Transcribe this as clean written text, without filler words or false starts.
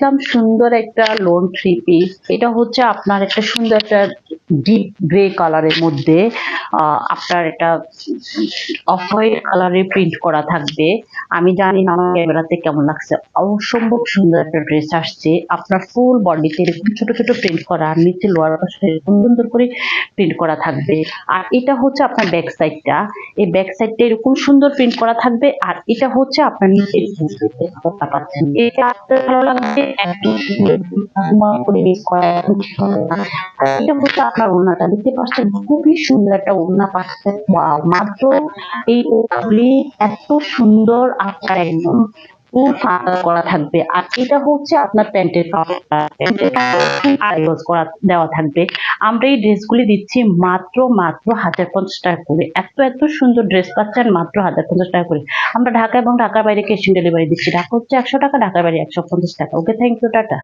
আসলাম সুন্দর একটা loan three piece. এটা হচ্ছে আপনার একটা সুন্দর একটা ডিপ গ্রে কালারের মধ্যে আপনার এটা অফ হোয়াইট কালারের প্রিন্ট করা থাকবে। আমি জানি না আমার ক্যামেরাতে কেমন লাগছে, অসম্ভব সুন্দর একটা ড্রেস আসছে। আপনার ফুল বডিতে এরকম ছোট ছোট প্রিন্ট করা, আর নিচে লোয়ার পাশে সুন্দর করে প্রিন্ট করা থাকবে। আর এটা হচ্ছে আপনার ব্যাক সাইডটা, এই ব্যাক সাইডটা এরকম সুন্দর প্রিন্ট করা থাকবে। আর এটা হচ্ছে আপনার নিচে পাচ্ছেন, এটা আপনার ভালো লাগবে একদম এটা হচ্ছে আপনার ওড়নাটা দেখতে পাচ্ছেন, খুবই সুন্দর একটা ওড়না পাচ্ছেন। ওয়াও, মাত্র এই ওড়নাগুলি এত সুন্দর আপনার একদম ফুল ফাঁকা করা থাকবে। আর এটা হচ্ছে আপনার প্যান্টের করা দেওয়া থাকবে। আমরা এই ড্রেসগুলি দিচ্ছি মাত্র 1050 টাকা করে। এত এত সুন্দর ড্রেস পাচ্ছেন মাত্র 1050 টাকা করে। আমরা ঢাকা এবং ঢাকার বাইরে ক্যাশ অন ডেলিভারি দিচ্ছি। ঢাকা হচ্ছে 100 টাকা, ঢাকার বাইরে 150 টাকা। ওকে, থ্যাংক ইউ, টাটা।